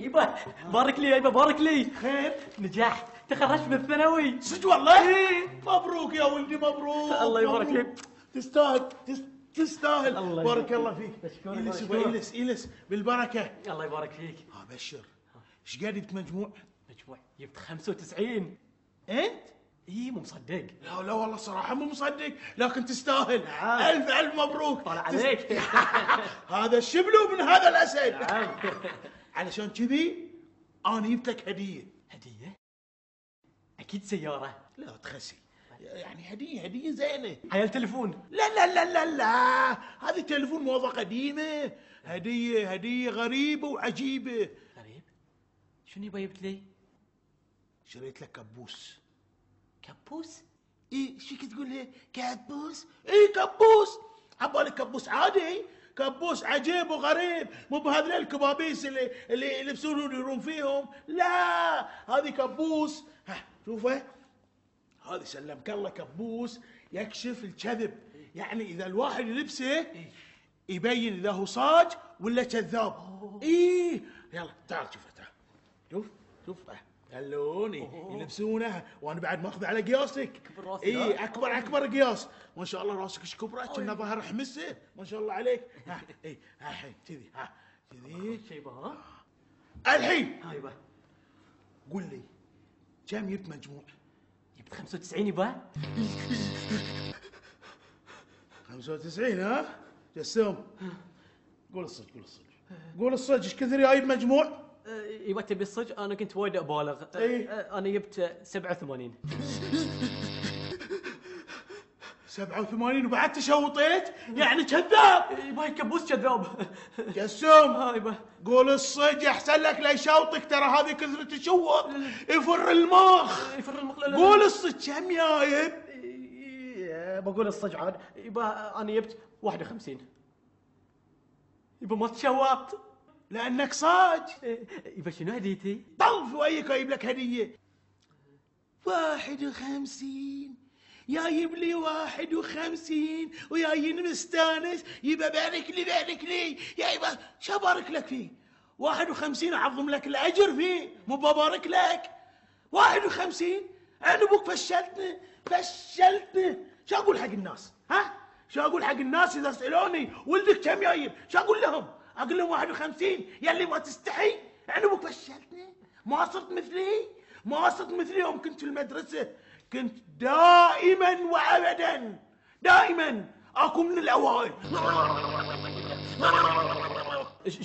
يبا بارك لي يبا بارك لي. خير؟ نجحت، تخرجت من الثانوي. صدق والله؟ إيه. مبروك يا ولدي مبروك. الله يبارك فيك. تستاهل تستاهل. الله بارك يبارك الله فيك. مشكور، يلس مشكور. يلس يلس بالبركه. الله يبارك فيك. بشر، ايش قاعد جبت مجموع؟ مجموع جبت 95. انت؟ اي مو مصدق. لا لا والله صراحة مو مصدق، لكن تستاهل. نعم. ألف ألف مبروك. طالع عليك. هذا الشبلو من هذا الأسد. نعم. علشان كذي أنا جبت لك هدية. هدية؟ أكيد سيارة. لا تخسي، يعني هدية زينة. عيال تليفون. لا لا لا لا لا، هذه تليفون موضة قديمة. هدية غريبة وعجيبة. غريب؟ شنو يبا جبت لي؟ شريت لك كبوس. كبوس؟ ايه شو تقول لي كبوس؟ ايه كبوس. عبالك كبوس عادي؟ كبوس عجيب وغريب، مو بهذول الكبابيس اللي يلبسون ويرون فيهم. لا، هذه كبوس. ها شوفه، هذه سلمك الله كبوس يكشف الكذب. يعني اذا الواحد يلبسه يبين اذا هو صاج ولا كذاب. ايه يلا تعال شوفه، تعال شوف اللوني يلبسونه، وانا بعد ماخذ على قياسك. كبر راسي. اي اكبر قياس. ما شاء الله راسك ايش كبره، كنا ظهر حمسه. ما شاء الله عليك. ها اي ها الحين كذي، ها كذي شيبا. ها الحين هاي يبا. قول لي كم جبت مجموع؟ جبت 95 يبا. 95 ها؟ جسام قول الصدق قول الصدق ايش كثر جايب مجموع؟ يبا تبي الصدق انا كنت وايد ابالغ. انا جبت 87. 87 وبعد تشوطيت؟ يعني كذاب. يبا كبوس كذاب. جسام ها يبا. قول الصدق احسن لك لا يشوطك، ترى هذه كثرة تشوط يفر المخ. يفر المخ. قول الصدق كم جايب؟ بقول الصدق عاد. يبا انا جبت 51. يبا ما تشوط لانك صاج. يبا شنو هديتي؟ طل في وجهك اجيب لك هديه. 51 جايب لي 51 وجايين مستانس. يبا بارك لي يا يبا شو بارك لك فيه؟ 51 اعظم لك الاجر فيه، مو ببارك لك. 51 انا ابوك فشلتنا. شو اقول حق الناس؟ ها شو اقول حق الناس اذا سالوني ولدك كم جايب؟ شو اقول لهم؟ اقول لهم 51 يلي ما تستحي. يعني ابوك فشلتني، ما صرت مثلي يوم كنت في المدرسه. كنت دائما وابدا اكون من الاوائل.